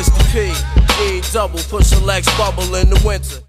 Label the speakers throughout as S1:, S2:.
S1: Twisted P, E double, push a Lex bubble in the winter.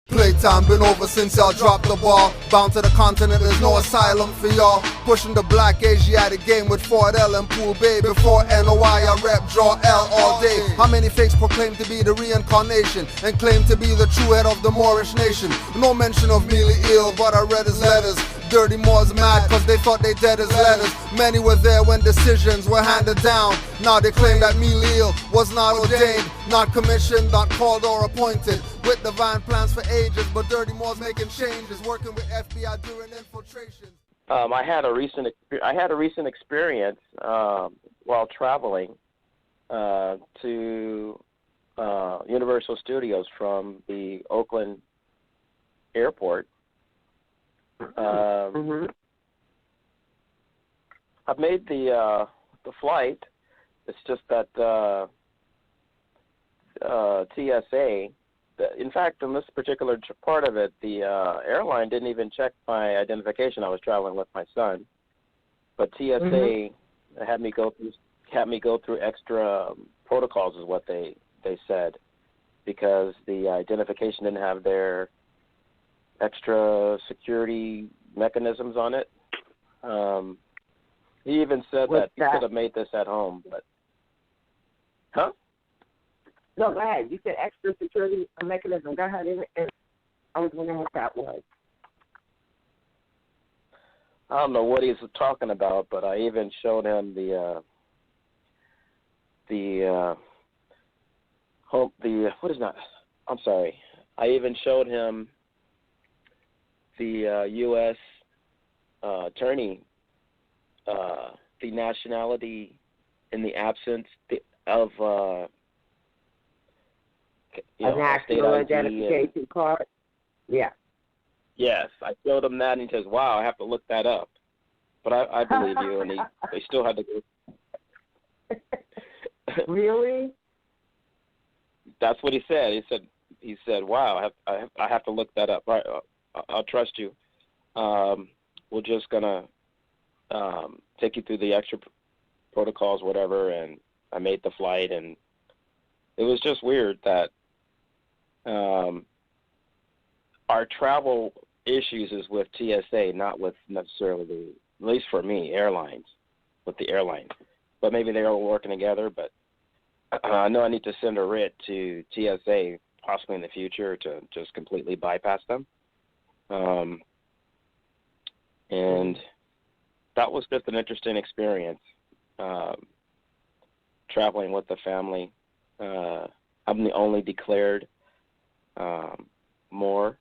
S2: Playtime been over since y'all dropped the ball. Bound to the continent, there's no asylum for y'all. Pushing the black Asiatic game with Ford L and Pool Bay. Before NOI, I rep draw L all day. How many fakes proclaim to be the reincarnation and claim to be the true head of the Moorish nation? No mention of Mealy Ill, but I read his letters. Dirty Moors mad cause they thought they dead as letters. Many were there when decisions were handed down. Now they claim that Mealy was not ordained, not commissioned, not called or appointed. With divine plans for ages, but Dirty Moors making changes, working with FBI during infiltration.
S3: I had a recent experience while traveling to Universal Studios from the Oakland airport. I've made the flight. It's just that TSA. In fact, in this particular part of it, the airline didn't even check my identification. I was traveling with my son, but TSA had me go through extra protocols, is what they said, because the identification didn't have their extra security mechanisms on it. He even said that he could have made this at home, but
S4: No, go ahead. You said extra security mechanism. Go ahead. I was wondering what that was.
S3: I don't know what he's talking about, but I even showed him the what is that? I'm sorry. I even showed him the U.S. Attorney, the nationality in the absence of
S4: a national identification card? Yeah.
S3: Yes, I showed him that, and he says, wow, I have to look that up. But I believe you, and they still had to go.
S4: Really?
S3: That's what he said. He said, wow, I have to look that up. Right, I'll trust you. We're just going to take you through the extra protocols, whatever, and I made the flight, and it was just weird that our travel issues is with TSA, not with necessarily at least for me, with the airlines. But maybe they're all working together, but I know I need to send a writ to TSA possibly in the future to just completely bypass them. And that was just an interesting experience, traveling with the family. I'm the only declared Moor,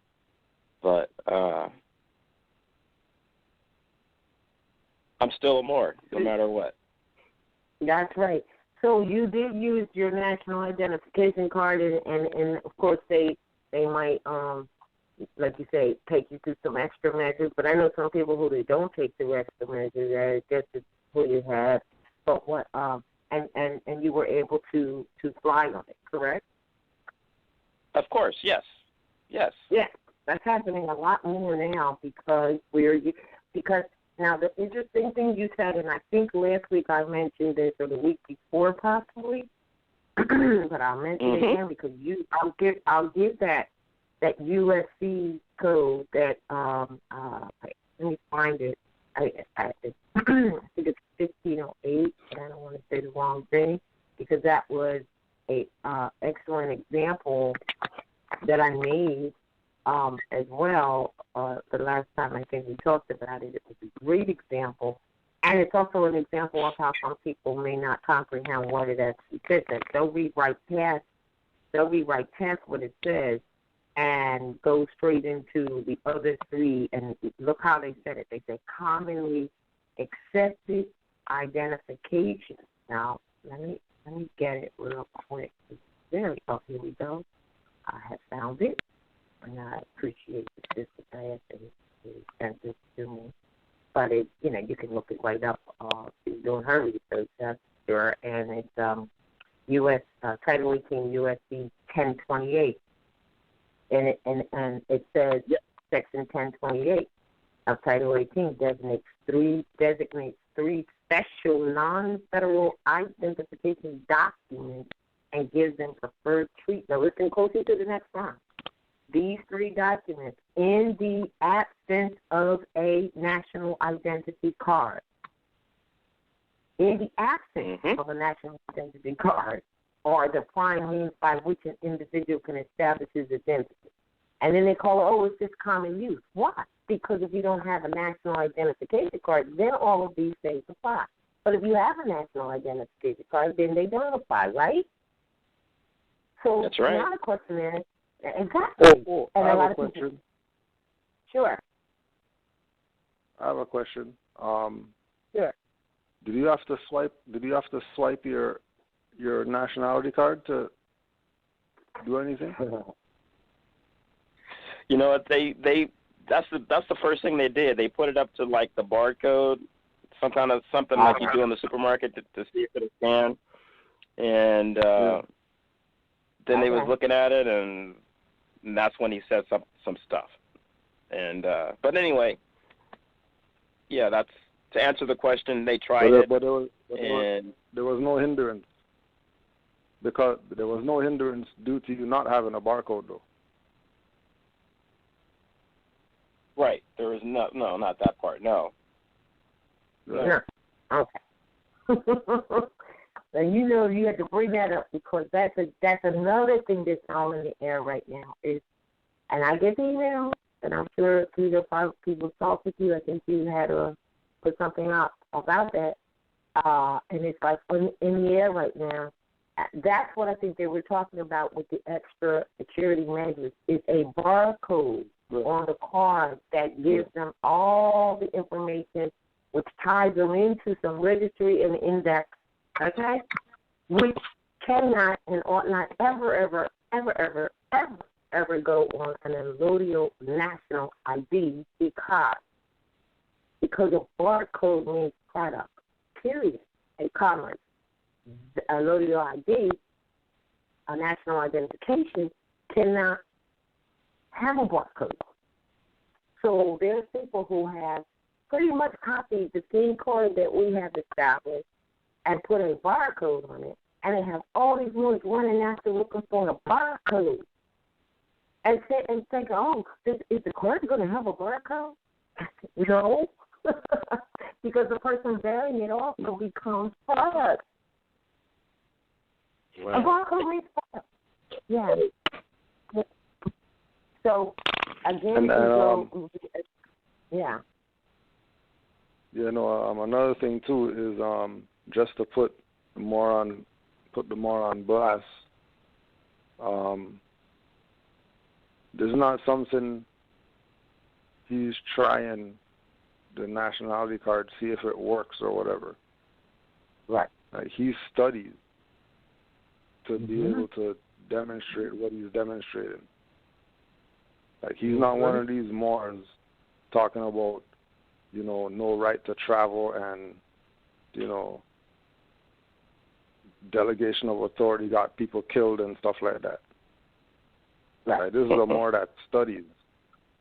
S3: but I'm still a Moor, no matter what.
S4: That's right. So you did use your national identification card, and of course they might, like you say, take you through some extra measures. But I know some people who they don't take through extra measures. I guess it's who you have. But what? And you were able to fly on it, correct?
S3: Of course, yes. Yes.
S4: Yeah, that's happening a lot more now because now the interesting thing you said, and I think last week I mentioned this or the week before possibly, but I'll mention it again because I'll give that USC code that let me find it. I think it's 1508, but I don't want to say the wrong thing because that was a excellent example that I made as well. The last time I think we talked about it, it was a great example, and it's also an example of how some people may not comprehend what it actually says. That they'll rewrite past what it says and go straight into the other three. And look how they said it. They said commonly accepted identification. Now let me get it real quick. There we go. Here we go. I have found it, and I appreciate the sister Diane who sent this to me. But it, you can look it right up. She's doing her research, that's sure. And it's U.S. Title 18 USC 1028, and it says Section 1028 of Title 18 designates three special non-federal identification documents and gives them preferred treatment. Now listen closely to the next line. These three documents, in the absence of a national identity card, in the absence of a national identity card, are the prime means by which an individual can establish his identity. And then they call it, it's just common use. Why? Because if you don't have a national identification card, then all of these things apply. But if you have a national identification card, then they don't apply, right? So
S3: that's right.
S4: Now the question is, exactly.
S5: And I have a question.
S4: Sure.
S5: I have a question.
S4: Sure.
S5: Did you have to swipe your nationality card to do anything?
S3: You know what? That's the first thing they did. They put it up to like the barcode, something like you do in the supermarket to see if it'll scan, and then they was looking at it, and that's when he said some stuff. And but anyway, yeah, that's to answer the question. They tried it,
S5: but there was no hindrance, because there was no hindrance due to you not having a barcode, though.
S3: Right. There was no, not that part. No.
S4: Yeah. Okay. And you had to bring that up because that's another thing that's all in the air right now. And I get the email, and I'm sure people talk with you. I think you had to put something up about that. And it's like in the air right now. That's what I think they were talking about with the extra security measures. Is a barcode on the card that gives them all the information, which ties them into some registry and index, okay? Which cannot and ought not ever go on an Allodial national ID because a barcode means product, period, in commerce. The Allodial ID, a national identification, cannot have a barcode. So there's people who have pretty much copied the same card that we have established and put a barcode on it, and they have all these ones running after looking for a barcode. And think, is the card going to have a barcode? No, because the person bearing it also becomes fraud.
S5: Wow.
S4: A barcode means fraud. Yeah. So again, yeah.
S5: You know, another thing too is just to put the moron on blast. There's not something he's trying the nationality card, see if it works or whatever.
S4: Right.
S5: Like he studies to be able to demonstrate what he's demonstrating. Like he's not one of these morons talking about, no right to travel and, delegation of authority got people killed and stuff like that.
S4: Right.
S5: Like, this is a more that studies.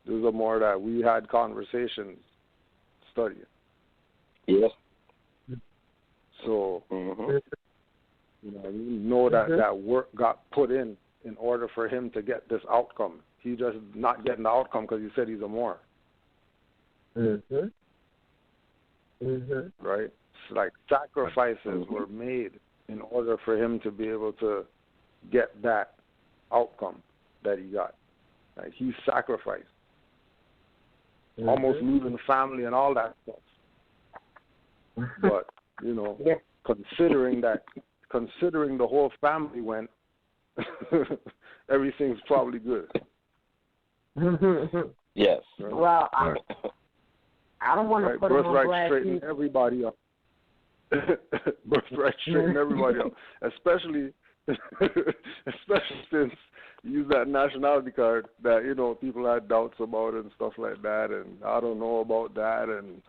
S5: This is a more that we had conversations studying.
S3: Yes.
S5: So, that work got put in order for him to get this outcome. He just not getting the outcome because he said he's a moron. Right? So, like, sacrifices were made in order for him to be able to get that outcome that he got. Like, he sacrificed. Almost losing family and all that stuff. But, considering the whole family went, everything's probably good.
S3: Yes.
S5: Right?
S4: Well, I don't want to put him on blast.
S5: Birthright straighten everybody up. Birthright straighten everybody up. Especially since you use that nationality card that, people had doubts about and stuff like that, and I don't know about that, and,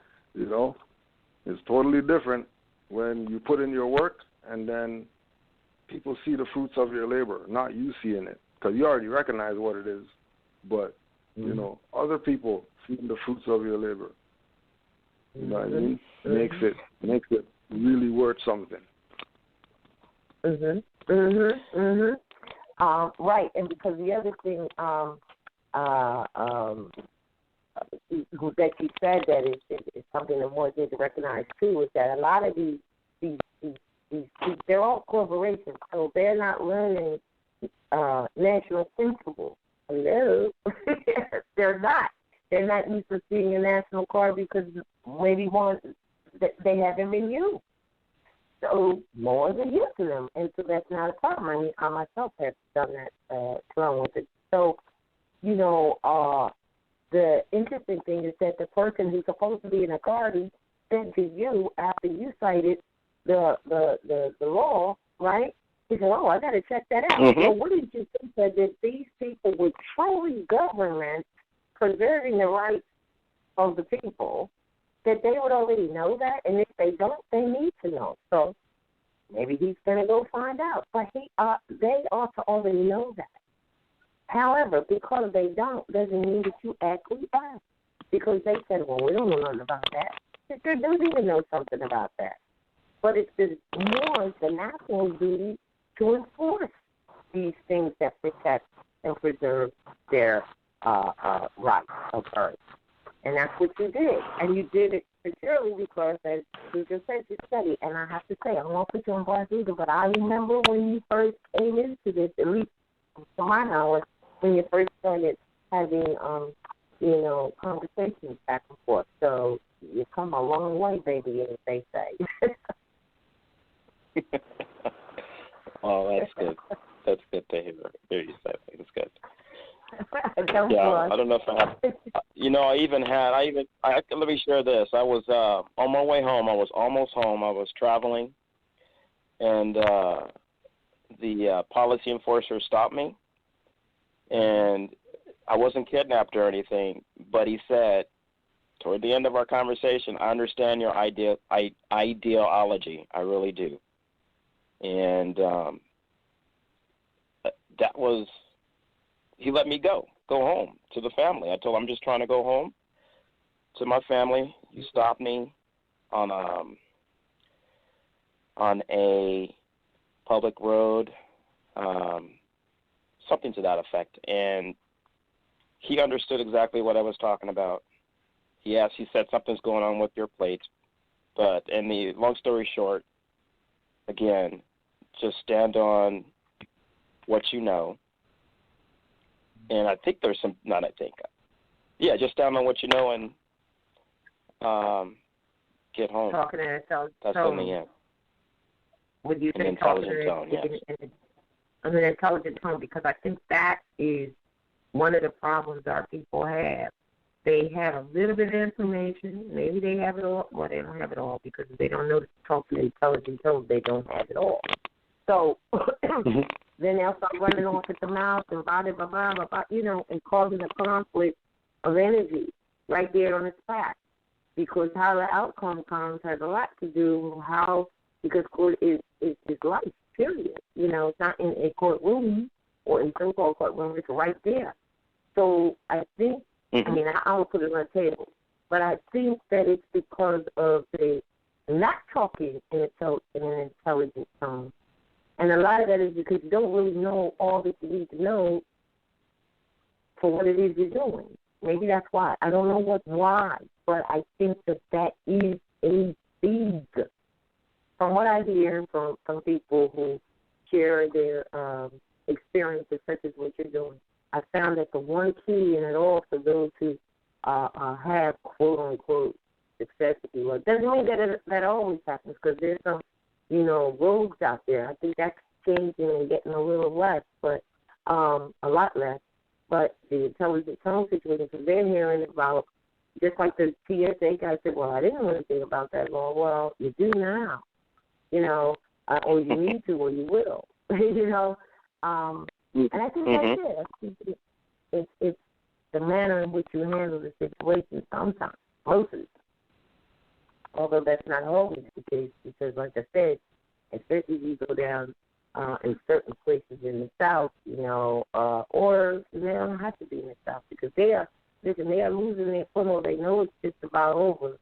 S5: it's totally different when you put in your work and then people see the fruits of your labor, not you seeing it, because you already recognize what it is, but, other people seeing the fruits of your labor. You know what I mean? Makes it really worth something.
S4: Right, and because the other thing that you said that is something that more did recognize too is that a lot of these they're all corporations, so they're not learning national principles. Hello, they're not. They're not used to seeing a national card because maybe one that they haven't been used. So more than used to them, and so that's not a problem. I mean, I myself have done that, along with it. So, you know, the interesting thing is that the person who's supposed to be in authority said to you after you cited the law, right? He said, "Oh, I got to check that out." Well, what did you think that these people were truly government preserving the rights of the people? That they would already know that, and if they don't, they need to know. So maybe he's going to go find out. But they ought to already know that. However, because they don't, doesn't mean that you acquiesce. Because they said, well, we don't know nothing about that. They do need to know something about that. But it's the national duty to enforce these things that protect and preserve their rights of earth. And that's what you did. And you did it sincerely because, as you just said, you studied. And I have to say, I don't want to put you on blast either, but I remember when you first came into this, at least to my knowledge, when you first started having, conversations back and forth. So you come a long way, baby, as they say.
S3: Oh, that's good. That's good to hear you say that. It's good. I don't know if I have. Let me share this. I was on my way home. I was almost home. I was traveling, and the policy enforcer stopped me, and I wasn't kidnapped or anything. But he said, toward the end of our conversation, I understand your ideology. I really do, and that was. He let me go home to the family. I told him I'm just trying to go home to my family. He stopped me on a public road, something to that effect, and he understood exactly what I was talking about. He said something's going on with your plates, but in the long story short, again, just stand on what you know. And I think there's some, just stand on what you know and get home.
S4: Talking in intelligent
S3: tone. That's in the end.
S4: Would you say
S3: intelligent tone, yes.
S4: In an intelligent tone, because I think that is one of the problems our people have. They have a little bit of information. Maybe they have it all. Well, they don't have it all because they don't know to talk in intelligent tone. They don't have it all. So then they'll start running off at the mouth and blah, blah, blah, blah, blah, and causing a conflict of energy right there on the spot. Because how the outcome comes has a lot to do because court is life, period. It's not in a courtroom or in so-called courtroom. It's right there. So I think, I won't put it on the table, but I think that it's because of the not talking in an intelligent tone. And a lot of that is because you don't really know all that you need to know for what it is you're doing. Maybe that's why. I don't know why, but I think that is a seed. From what I hear from people who share their experiences such as what you're doing, I found that the one key in it all for those who have quote-unquote success, if you will, doesn't mean that always happens because there's some rogues out there. I think that's changing and getting a little less, but a lot less. But the intelligent tone situation, because they're hearing about, just like the TSA guy said, well, I didn't know anything about that law. Well, you do now, or you need to, or you will, And I think that's it. It's the manner in which you handle the situation sometimes, most of the time. Although that's not always the case, because like I said, especially if you go down in certain places in the South, or they don't have to be in the South because they are losing their foothold. They know it's just about over.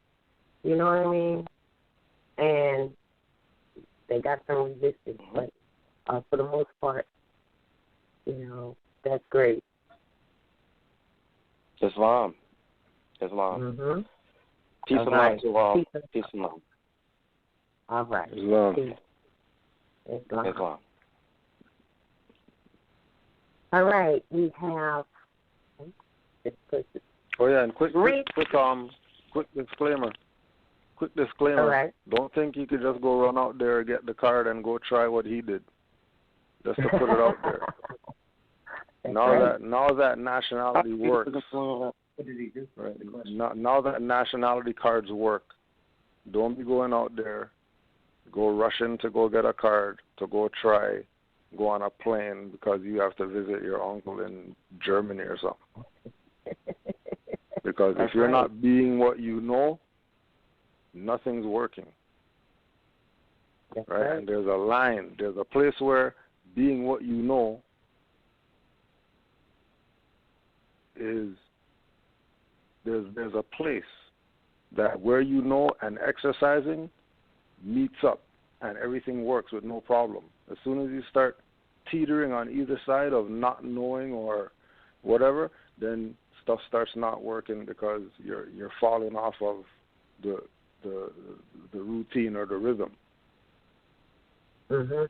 S4: You know what I mean? And they got some resistance, but for the most part, you know, that's great.
S3: Islam.
S4: Mm-hmm.
S3: Peace and love to all. Peace and love.
S4: All right.
S5: Islam.
S3: Islam.
S4: All right, we have this person.
S5: Oh yeah, and quick disclaimer.
S4: All right.
S5: Don't think you could just go run out there, get the card, and go try what he did. Just to put it out there. Now that nationality works. Right. Now that nationality cards work, don't be going out there, go rushing to go get a card, to go try, go on a plane because you have to visit your uncle in Germany or something. Because if you're not being what you know, nothing's working. Right? And there's a line, there's a place where being what you know is there's a place that where you know and exercising meets up and everything works with no problem. As soon as you start teetering on either side of not knowing or whatever, then stuff starts not working because you're falling off of the routine or the rhythm.
S4: Mm-hmm.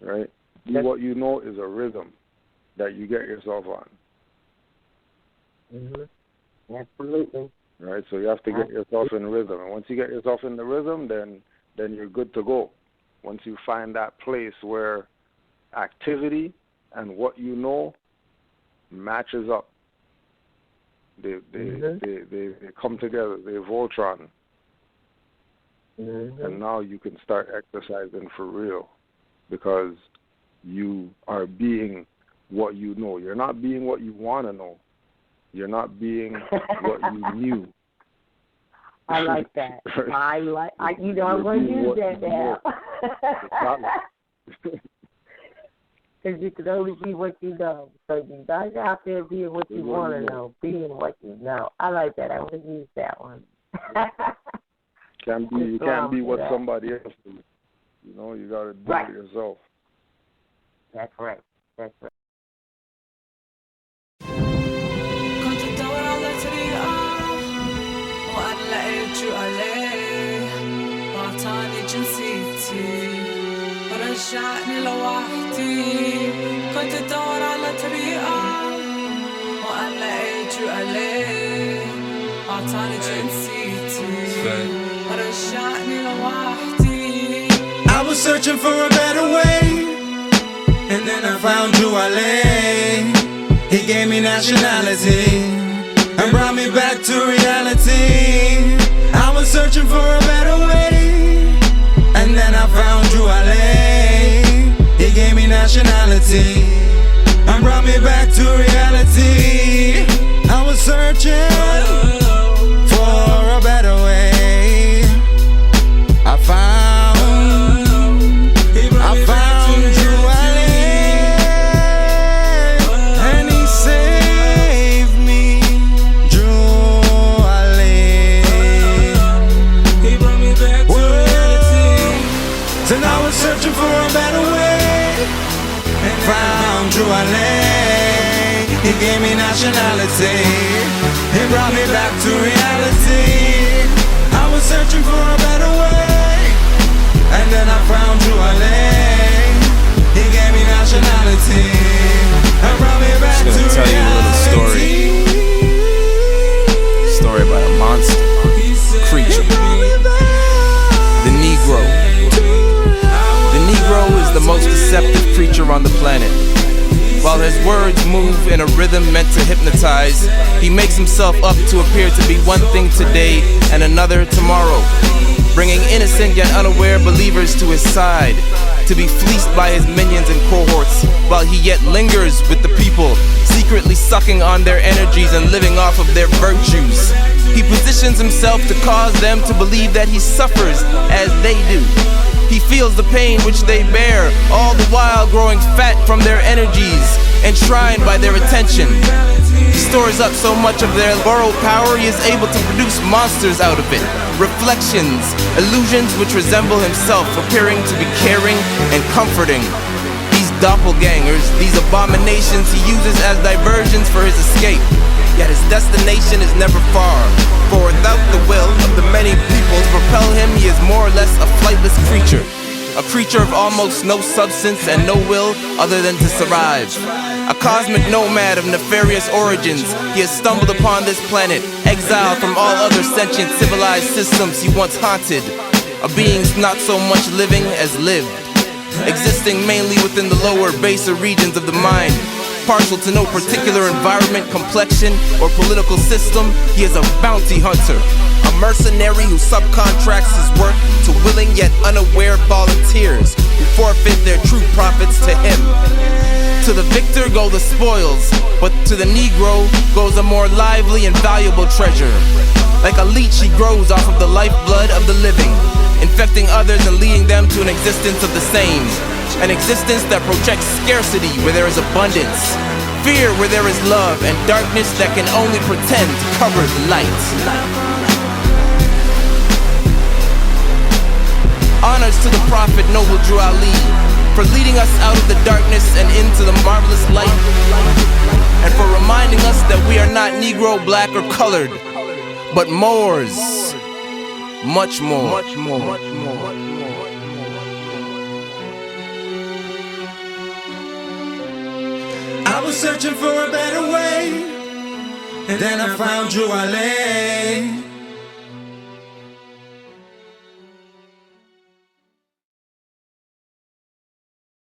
S5: Right? What you know is a rhythm that you get yourself on.
S4: Mm-hmm. Absolutely.
S5: Right? So you have to get yourself in rhythm. And once you get yourself in the rhythm, then you're good to go. Once you find that place where activity and what you know matches up, they come together, they Voltron.
S4: Mm-hmm.
S5: And now you can start exercising for real because you are being what you know. You're not being what you want to know. You're not being what you knew.
S4: I like that. I'm going to use that now. Because you can only be what you know. So you guys out there being what you want to know, being what you know. I like that. I'm going to use that one.
S5: You can't be what somebody else is. You know, you got to do it yourself.
S4: That's right. That's right.
S6: ورجعني لوحدي كنت ادور على طريقة وأنا لقيت شو عليه أعطاني جنسيتي ورجعني لوحدي. I was searching for a better way and then I found you عليه. He gave me nationality and brought me back to reality. I was searching for a better way and then I found you, Ale. He gave me nationality and brought me back to reality. I was searching for a better way. I found you, Ale. And he saved me, Drew Ale. He brought me back to and I was searching for a better way and found Drew Ale. He gave me nationality. He brought me back to reality. I was searching for a better way and then I found Drew Ale. He gave me nationality and brought me back to reality. I'm gonna tell you a little
S1: story about a monster creature, the Negro. Negro is the most deceptive creature on the planet. While his words move in a rhythm meant to hypnotize, he makes himself up to appear to be one thing today and another tomorrow, bringing innocent yet unaware believers to his side, to be fleeced by his minions and cohorts, while he yet lingers with the people, secretly sucking on their energies and living off of their virtues. He positions himself to cause them to believe that he suffers as they do. He feels the pain which they bear, all the while growing fat from their energies, enshrined by their attention. He stores up so much of their borrowed power, he is able to produce monsters out of it. Reflections, illusions which resemble himself, appearing to be caring and comforting. These doppelgangers, these abominations he uses as diversions for his escape. Yet his destination is never far, for without the will of the many people to propel him, he is more or less a flightless creature. A creature of almost no substance and no will other than to survive. A cosmic nomad of nefarious origins, he has stumbled upon this planet, exiled from all other sentient civilized systems he once haunted. A being not so much living as lived, existing mainly within the lower, baser regions of the mind. Partial to no particular environment, complexion, or political system, he is a bounty hunter. A mercenary who subcontracts his work to willing yet unaware volunteers who forfeit their true profits to him. To the victor go the spoils, but to the Negro goes a more lively and valuable treasure. Like a leech, he grows off of the lifeblood of the living, infecting others and leading them to an existence of the same. An existence that projects scarcity where there is abundance, fear where there is love, and darkness that can only pretend to cover the light. Honors to the Prophet Noble Drew Ali for leading us out of the darkness and into the marvelous light, and for reminding us that we are not Negro, black, or colored, but Moors. Much more. Much more. Much more.
S7: I was searching for a better way, and then I found Drew Ali.